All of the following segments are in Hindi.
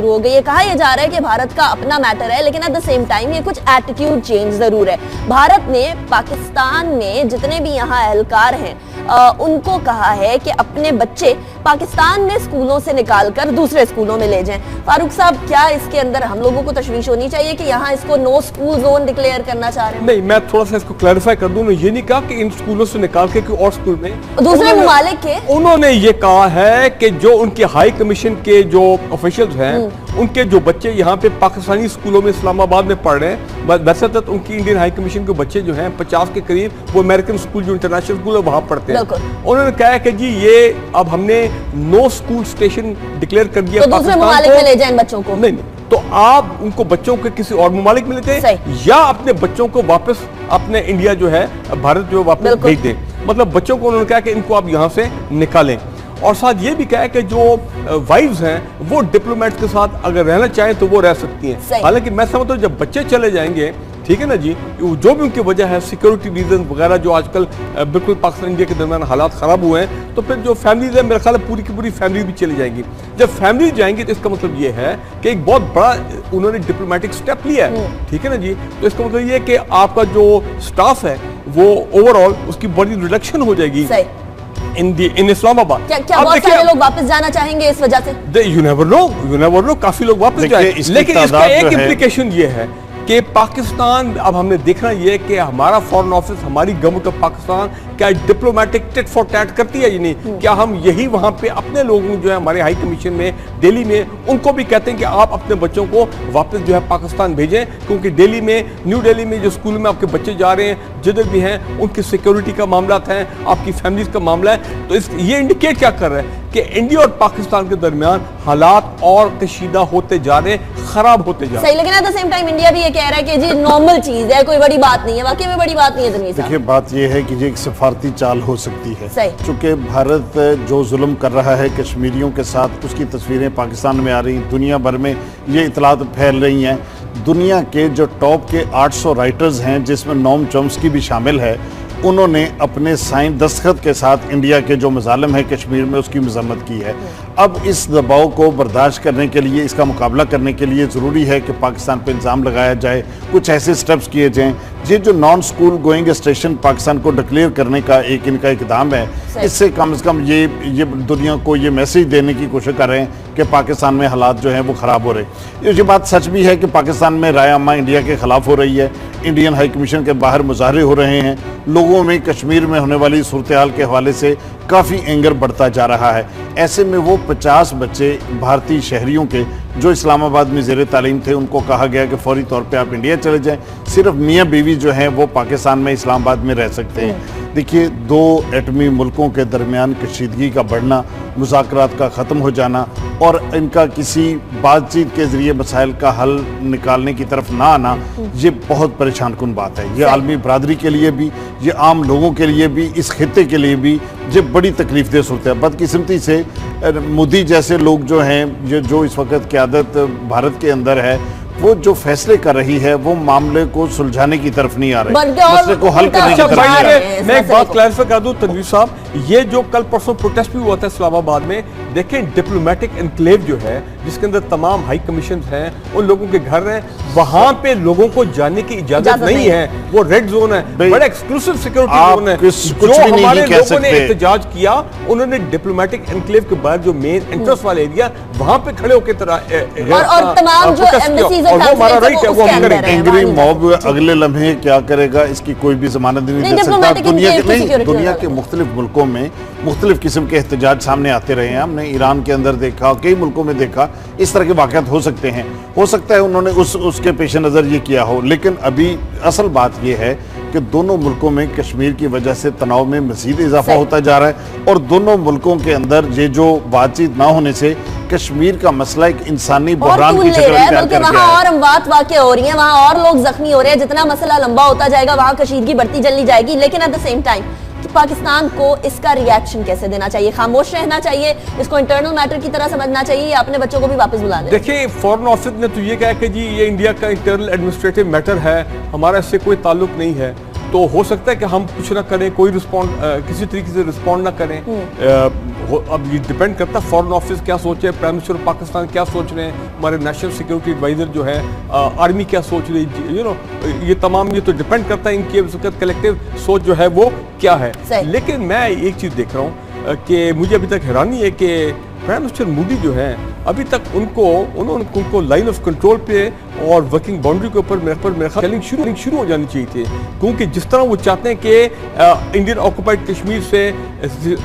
हो गई है। कहा यह जा रहा है कि भारत का अपना मैटर है, लेकिन एट द सेम टाइम ये कुछ एटीट्यूड चेंज जरूर है। भारत ने पाकिस्तान में जितने भी यहाँ एहलकार हैं उनको कहा है कि अपने बच्चे पाकिस्तान में स्कूलों से निकालकर दूसरे स्कूलों में ले जाएं। फारूक साहब, क्या इसके अंदर हम लोगों को तशवीश होनी चाहिए कि यहाँ इसको नो स्कूल जोन डिक्लेयर करना चाह रहे हैं? नहीं, मैं थोड़ा सा इसको क्लैरिफाई कर दूं। मैं ये नहीं कहा कि इन स्कूलों से निकाल के कोई और स्कूल में दूसरे ममालिक के, उन्होंने ये कहा है कि जो उनके हाई कमीशन के जो ऑफिशियल्स हैं उनके जो बच्चे यहाँ पे पाकिस्तानी स्कूलों में इस्लामाबाद में पढ़ रहे हैं, वैसे तो उनकी इंडियन हाई कमीशन के बच्चे जो हैं 50 के करीब वो अमेरिकन स्कूल जो इंटरनेशनल स्कूल है वहां पढ़ते हैं। उन्होंने कहा है कि जी ये अब हमने नो स्कूल स्टेशन डिक्लेयर कर दिया, तो दूसरे ममालिक में ले जाएं बच्चों को। नहीं, तो आप उनको बच्चों के किसी और ममालिक में लेते हैं या अपने बच्चों को वापस अपने इंडिया जो है भारत जो वापस भेज दें। मतलब बच्चों को उन्होंने कहा कि इनको आप यहाँ से निकालें। और साथ ये भी कहा है कि जो वाइफ्स हैं वो डिप्लोमेट्स के साथ अगर रहना चाहें तो वो रह सकती हैं। हालांकि मैं समझता हूँ जब बच्चे चले जाएंगे, ठीक है ना जी, जो भी उनकी वजह है सिक्योरिटी रीजन वगैरह जो आजकल बिल्कुल पाकिस्तान इंडिया के दरमियान हालात खराब हुए हैं, तो फिर जो फैमिलीज है मेरे ख्याल है पूरी की पूरी फैमिली भी चली जाएंगी। जब फैमिली जाएंगी तो इसका मतलब ये है कि एक बहुत बड़ा उन्होंने डिप्लोमेटिक स्टेप लिया है, ठीक है ना जी। तो इसका मतलब ये कि आपका जो स्टाफ है वो ओवरऑल उसकी बड़ी रिडक्शन हो जाएगी इन इस्लामाबाद। क्या बहुत सारे लोग वापस जाना चाहेंगे इस वजह से? यू नेवर नो, काफी लोग वापस जाएंगे। लेकिन इसका एक इम्प्लीकेशन ये है कि पाकिस्तान, अब हमने देखना ये कि हमारा फॉरेन ऑफिस, हमारी गवर्नमेंट ऑफ पाकिस्तान क्या डिप्लोमेटिक टिट फॉर टैट करती है या नहीं? क्या हम यही वहां पे अपने लोगों जो है हमारे हाई कमीशन में दिल्ली में उनको भी कहते हैं कि आप अपने बच्चों को वापस जो है पाकिस्तान भेजें, क्योंकि दिल्ली में, न्यू दिल्ली में जो स्कूल में आपके बच्चे जा रहे हैं जिधर भी हैं उनकी सिक्योरिटी का मामला है, आपकी फैमिलीज का मामला है। तो ये इंडिकेट क्या कर रहा है कि इंडिया और पाकिस्तान के दरमियान हालात और कशीदा होते जा रहे हैं, खराब होते जा रहे हैं। सही, लेकिन at the same time India भी ये कह रहा है कि जी नॉर्मल चीज है, कोई बड़ी बात नहीं है। वाकई में बड़ी बात नहीं है। देखिए, बात ये है कि ये एक सफारती चाल हो सकती है, क्योंकि भारत जो जुल्म कर रहा है कश्मीरियों के साथ, उसकी तस्वीरें पाकिस्तान में आ रही, दुनिया भर में ये इतलात फैल रही हैं। दुनिया के जो टॉप के 800 राइटर्स हैं जिसमें नोम चॉम्स्की भी शामिल है, उन्होंने अपने साइन दस्तखत के साथ इंडिया के जो मजालिम है कश्मीर में उसकी मजम्मत की है। अब इस दबाव को बर्दाश्त करने के लिए, इसका मुकाबला करने के लिए ज़रूरी है कि पाकिस्तान पर इल्ज़ाम लगाया जाए, कुछ ऐसे स्टेप्स किए जाएं। ये जो non school going station Pakistan को डिक्लेयर करने का एक इनका इक़दाम है, इससे कम से कम ये दुनिया को ये मैसेज देने की कोशिश कर रहे हैं कि पाकिस्तान में हालात जो हैं वो ख़राब हो रहे। ये बात सच भी है कि पाकिस्तान में राय अम्मा इंडिया के ख़िलाफ़ हो रही है, इंडियन हाई कमीशन के बाहर मुजाहरे हो रहे हैं, लोगों में कश्मीर में होने वाली सूरत हाल के हवाले से काफ़ी एंगर बढ़ता जा रहा है। ऐसे में वो 50 बच्चे भारतीय शहरियों के जो इस्लामाबाद में ज़ेर तालीम थे, उनको कहा गया कि फौरी तौर पे आप इंडिया चले जाएं। सिर्फ मियाँ बीवी जो हैं वो पाकिस्तान में इस्लामाबाद में रह सकते हैं। देखिए, दो एटमी मुल्कों के दरमियान कशीदगी का बढ़ना, मुज़ाकरात का ख़त्म हो जाना और इनका किसी बातचीत के ज़रिए मसाइल का हल निकालने की तरफ ना आना, ये बहुत परेशान कुन बात है। ये आलमी बरादरी के लिए भी, ये आम लोगों के लिए भी, इस खित्ते के लिए भी ये बड़ी तकलीफ दे सूरत है। बदकिस्मती से मोदी जैसे लोग जो हैं, ये जो इस वक्त क़यादत भारत के अंदर है, वो जो फैसले कर रही है वो मामले को सुलझाने की तरफ नहीं आ रहे, मसले को हल करने की तरफ नहीं आ रहे। मैं एक बात क्लैरिफाई कर दूं तनवीर साहब, ये जो कल परसों प्रोटेस्ट भी हुआ था इस्लामाबाद में, देखें डिप्लोमेटिक एनक्लेव जो है जिसके अंदर तमाम हाई कमीशन हैं, उन लोगों के घर हैं, वहां पे लोगों को जाने की इजाजत नहीं है। वो रेड जोन है, बड़ा एक्सक्लूसिव सिक्योरिटी जोन है। जो हमारे लोगों ने एहतजाज किया, उन्होंने डिप्लोमेटिक एनक्लेव के बाद जो मेन एंट्रेंस वाला एरिया वहां पे खड़े होकर और तमाम जो एम्बेसीज और वो हमारा राइट है, वो हम करेंगे। एंग्री मॉब अगले लम्हे क्या करेगा इसकी कोई भी जमानत नहीं दे सकता। दुनिया के मुख्तलिफ मुल्कों में मुख्तलिफ किस्म के एहतजाज सामने आते रहे हैं। हमने ईरान के अंदर देखा, कई मुल्कों में देखा, इस तरह के वाक़यात हो सकते हैं। हो सकता है उन्होंने उसके पेश नज़र ये किया हो, लेकिन अभी असल बात यह है कि दोनों मुल्कों में कश्मीर की वजह से तनाव में मज़ीद इजाफा होता जा रहा है और दोनों मुल्कों के अंदर ये जो बातचीत ना होने से कश्मीर का मसला एक इंसानी बहरान की शक्ल इख्तियार कर गया है। वहाँ और अमवात वाक़या हो रही हैं, वहाँ और लोग जख्मी हो रहे हैं। जितना मसला लंबा होता जाएगा वहाँ कशीदगी बढ़ती चली जाएगी। लेकिन at the same time Pakistan को इसका रिएक्शन कैसे देना चाहिए? खामोश रहना चाहिए, इसको इंटरनल मैटर की तरह समझना चाहिए, या अपने बच्चों को भी वापस बुला लें? देखिए, फॉरेन ऑफिस ने तो ये कहा कि जी ये इंडिया का इंटरनल एडमिनिस्ट्रेटिव मैटर है, हमारा इससे कोई ताल्लुक नहीं है। तो हो सकता है कि हम कुछ ना करें, कोई रिस्पॉन्ड किसी तरीके से रिस्पॉन्ड ना करें। अब ये डिपेंड करता है फॉरेन ऑफिस क्या सोचे, प्राइम मिनिस्टर पाकिस्तान क्या सोच रहे हैं, हमारे नेशनल सिक्योरिटी एडवाइजर जो है, आर्मी क्या सोच रही है, ये तमाम ये तो डिपेंड करता है इनकी कलेक्टिव सोच जो है वो क्या है। लेकिन मैं एक चीज़ देख रहा हूँ कि मुझे अभी तक हैरानी है कि प्राइम मिनिस्टर मोदी जो है अभी तक उनको लाइन ऑफ कंट्रोल पे और वर्किंग बाउंड्री के ऊपर मेरे ख्याल शुरू हो जानी चाहिए थी, क्योंकि जिस तरह वो चाहते हैं कि इंडियन ऑक्युपाइड कश्मीर से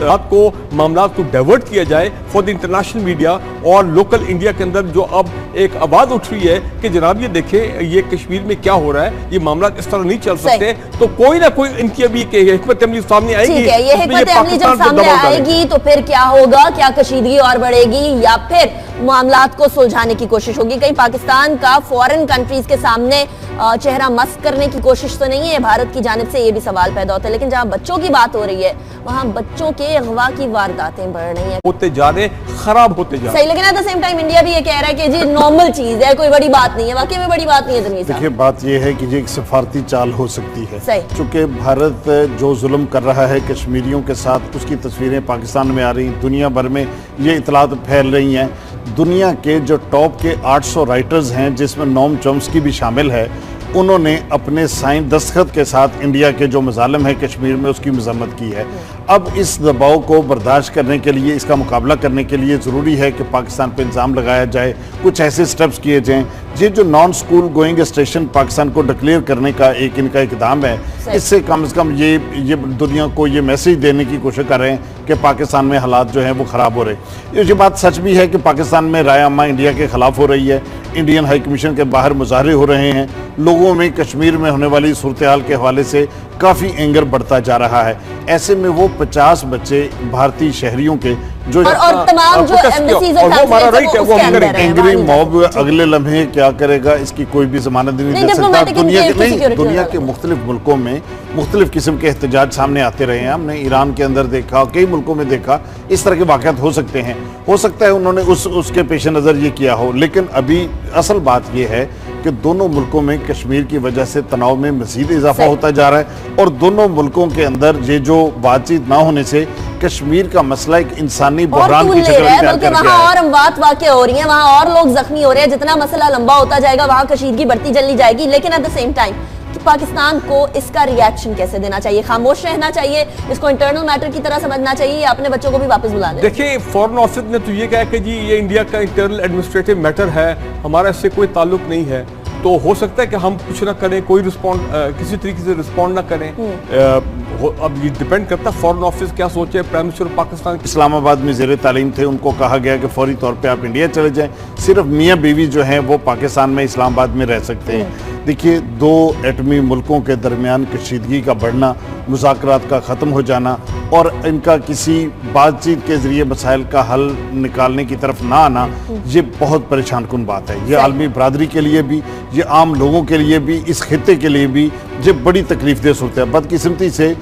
रात को मामला को डाइवर्ट किया जाए फॉर द इंटरनेशनल मीडिया और लोकल इंडिया के अंदर जो अब एक आवाज़ उठ रही है कि जनाब ये देखें ये कश्मीर में क्या हो रहा है, ये मामला इस तरह नहीं चल सकते, तो कोई ना कोई इनकी अभी हिकमत अमली सामने आएगी। ये हिकमत अमली जब सामने आएगी तो फिर क्या होगा, क्या कशीदगी और बढ़ेगी या फिर मामलात को सुलझाने की कोशिश होगी? कहीं पाकिस्तान का फॉरेन कंट्रीज के सामने चेहरा मस्त करने की कोशिश तो नहीं है? भारत की जानिब से ये भी सवाल पैदा होता है। लेकिन जहां बच्चों की बात हो रही है वहां बच्चों के अगवा की वारदातें बढ़ रही हैं, होते जा रहे, खराब होते जा रहे। सही, लेकिन at the same time India भी ये कह रहा है कि जी नॉर्मल चीज है, कोई बड़ी बात नहीं है। वाकई में बड़ी बात नहीं है। देखिए, बात ये है कि ये एक सफारती चाल हो सकती है, क्योंकि भारत जो जुल्म कर रहा है कश्मीरियों के साथ, उसकी तस्वीरें पाकिस्तान में आ रही, दुनिया भर में ये इतलात फैल रही हैं। दुनिया के जो टॉप के 800 राइटर्स हैं, जिसमें नोम चॉम्स्की भी शामिल है, उन्होंने अपने साइन दस्तखत के साथ इंडिया के जो मजालिम है कश्मीर में उसकी मजम्मत की है। अब इस दबाव को बर्दाश्त करने के लिए, इसका मुकाबला करने के लिए ज़रूरी है कि पाकिस्तान पर इल्ज़ाम लगाया जाए, कुछ ऐसे स्टेप्स किए जाएँ। ये जो non school going station Pakistan को डिक्लेयर करने का एक इनका इकदाम है, इससे कम से कम ये दुनिया को ये मैसेज देने की कोशिश कर रहे हैं कि पाकिस्तान में हालात जो हैं वो ख़राब हो रहे। ये बात सच भी है कि पाकिस्तान में राय अम्मा इंडिया के ख़िलाफ़ हो रही है, इंडियन हाई कमीशन के बाहर मुजाहरे हो रहे हैं, लोगों में कश्मीर में होने वाली सूरत हाल के हवाले से काफ़ी एंगर बढ़ता जा रहा है। ऐसे में वो 50 बच्चे भारतीय शहरियों के जो और तमाम जो एम्बेसीज और एंग्री मॉब अगले लम्हे क्या करेगा इसकी कोई भी जमानत नहीं दे सकता। दुनिया के मुख्तलिफ मुल्कों में मुख्तलिफ किस्म के एहतजाज सामने आते रहे हैं। हमने ईरान के अंदर देखा, कई मुल्कों में देखा, इस तरह के वाक़यात हो सकते हैं। हो सकता है उन्होंने उसके पेश नज़र ये किया हो, लेकिन अभी असल बात यह है कि दोनों मुल्कों में कश्मीर की वजह से तनाव में मज़ीद इजाफा होता जा रहा है और दोनों मुल्कों के अंदर ये जो बातचीत ना होने से कश्मीर का मसला एक इंसानी बहरान की शक्ल इख्तियार कर गया है। और अमवात वाक़या हो रही हैं, वहाँ और लोग जख्मी हो रहे हैं। जितना मसला लंबा होता जाएगा वहाँ कशीदगी बढ़ती चली जाएगी। लेकिन एट द सेम टाइम कि पाकिस्तान को इसका रिएक्शन कैसे देना चाहिए? खामोश रहना चाहिए, इसको इंटरनल मैटर की तरह समझना चाहिए, या अपने बच्चों को भी वापस बुला लें? देखिए, फॉरेन ऑफिस ने तो ये कहा कि जी ये इंडिया का इंटरनल एडमिनिस्ट्रेटिव मैटर है, हमारा इससे कोई ताल्लुक नहीं है। तो हो सकता है कि हम कुछ ना करें, कोई किसी तरीके से रिस्पॉन्ड ना करें। अब ये डिपेंड करता है फॉरेन ऑफिस क्या सोचे, प्राइम मिनिस्टर पाकिस्तान इस्लामाबाद में ज़ेरे तालीम थे, उनको कहा गया कि फौरी तौर पे आप इंडिया चले जाएं, सिर्फ मियाँ बीवी जो हैं वो पाकिस्तान में इस्लामाबाद में रह सकते हैं। देखिए, दो एटमी मुल्कों के दरमियान कशीदगी का बढ़ना, मुज़ाकरात का ख़त्म हो जाना और इनका किसी बातचीत के ज़रिए मसाइल का हल निकालने की तरफ ना आना, ये बहुत परेशान कुन बात है। ये आलमी बरादरी के लिए भी, ये आम लोगों के लिए भी, इस खित्ते के लिए भी ये बड़ी तकलीफ दे सकता है। बदकिस्मती से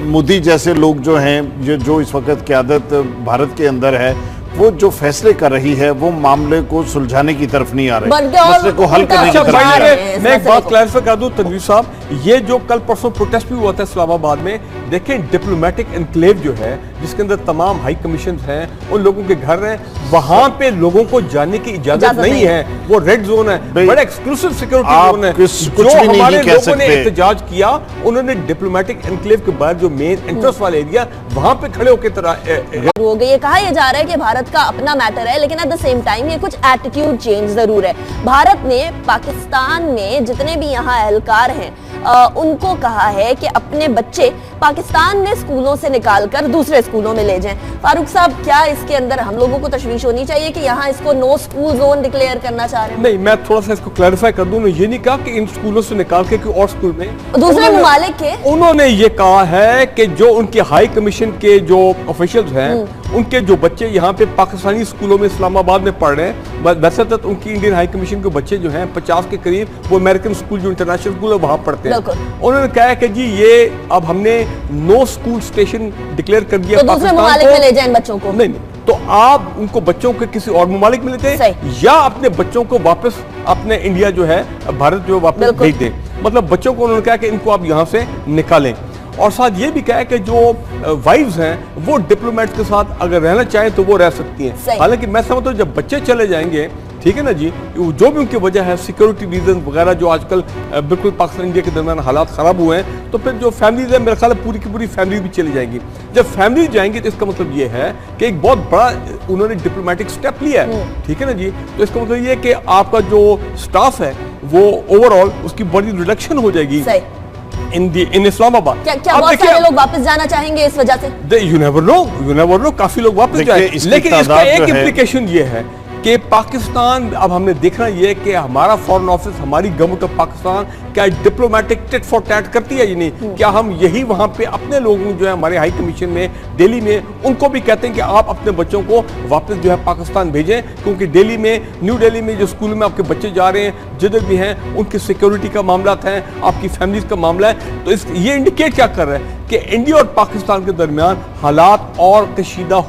मोदी जैसे लोग जो हैं, जो इस वक्त क़यादत भारत के अंदर है, वो जो फैसले कर रही है वो मामले को सुलझाने की तरफ नहीं आ रहे, मसले को हल करने की तरफ आ रहे हैं। मैं एक बात क्लैरिफाई कर दूं तनवीर साहब, ये जो कल परसों प्रोटेस्ट भी हुआ था इस्लामाबाद में, देखें डिप्लोमेटिक एनक्लेव जो है जिसके अंदर तमाम हाई कमीशन हैं, उन लोगों के घर हैं, वहां पे लोगों को जाने की इजाजत नहीं है। वो रेड जोन है, बड़ा एक्सक्लूसिव सिक्योरिटी जोन है। जो हमारे लोगों ने एहतजाज किया, उन्होंने डिप्लोमेटिक एनक्लेव के बाद जो मेन एंट्रेंस वाला एरिया वहां पे खड़े होकर तरह हो गई। ये कहा यह जा रहा है कि भारत का अपना मैटर है, लेकिन एट द सेम टाइम ये कुछ एटीट्यूड चेंज जरूर है। भारत ने पाकिस्तान में जितने भी यहाँ एहलकार हैं उनको कहा है कि अपने बच्चे पाकिस्तान में स्कूलों से निकालकर दूसरे स्कूलों में ले जाएं। फारूक साहब, क्या इसके अंदर हम लोगों को तशवीश होनी चाहिए कि यहाँ इसको नो स्कूल जोन डिक्लेयर करना चाह रहे हैं? नहीं, मैं थोड़ा सा इसको क्लैरिफाई कर दूं। ये नहीं कहा कि इन स्कूलों से निकाल के कोई और स्कूल में, दूसरे ममालिक के उन्होंने ये कहा है कि जो उनके हाई कमीशन के जो ऑफिशियल्स हैं, उनके जो बच्चे यहाँ पे पाकिस्तानी स्कूलों में इस्लामाबाद में पढ़ रहे हैं, वैसे तो उनकी इंडियन हाई कमीशन के बच्चे जो हैं 50 के करीब, वो अमेरिकन स्कूल जो इंटरनेशनल स्कूल है वहां पढ़ते हैं। उन्होंने कहा कि जी ये अब हमने नो स्कूल स्टेशन डिक्लेयर कर दिया, तो दूसरे ममालिक में ले जाएं बच्चों को। नहीं, तो आप उनको बच्चों के किसी और ममालिक में लेते हैं या अपने बच्चों को वापस अपने इंडिया जो है भारत जो वापस भेज दें। मतलब बच्चों को उन्होंने कहा कि इनको आप यहाँ से निकालें, और साथ ये भी कहा है कि जो वाइफ्स हैं वो डिप्लोमेट्स के साथ अगर रहना चाहें तो वो रह सकती हैं। हालांकि मैं समझता हूँ जब बच्चे चले जाएंगे, ठीक है ना जी, जो भी उनकी वजह है, सिक्योरिटी रीजन वगैरह जो आजकल बिल्कुल पाकिस्तान इंडिया के दरमियान हालात ख़राब हुए हैं, तो फिर जो फैमिलीज है मेरा ख्याल है पूरी की पूरी फैमिली भी चली जाएंगी। जब फैमिली जाएंगी तो इसका मतलब ये है कि एक बहुत बड़ा उन्होंने डिप्लोमेटिक स्टेप लिया है, ठीक है ना जी। तो इसका मतलब ये है कि आपका जो स्टाफ है वो ओवरऑल उसकी बड़ी रिडक्शन हो जाएगी इन इस्लामाबाद। क्या बहुत सारे लोग वापस जाना चाहेंगे इस वजह से? यू नेवर नो, काफी लोग वापस जाएंगे, लेकिन इसका एक इम्प्लीकेशन ये है कि पाकिस्तान, अब हमने देखना ये कि हमारा फॉरेन ऑफिस, हमारी गवर्नमेंट ऑफ पाकिस्तान क्या डिप्लोमेटिक टिट फॉर टैट करती है या नहीं। क्या हम यही वहां पे अपने लोगों जो है हमारे हाई कमीशन में दिल्ली में उनको भी कहते हैं कि आप अपने बच्चों को वापस जो है पाकिस्तान भेजें, क्योंकि दिल्ली में, न्यू दिल्ली में जो स्कूल में आपके बच्चे जा रहे हैं जिधर भी हैं उनकी सिक्योरिटी का मामला है, आपकी फैमिलीज का मामला है। तो ये इंडिकेट क्या कर रहा है कि इंडिया और पाकिस्तान के दरमियान हालात और कशीदा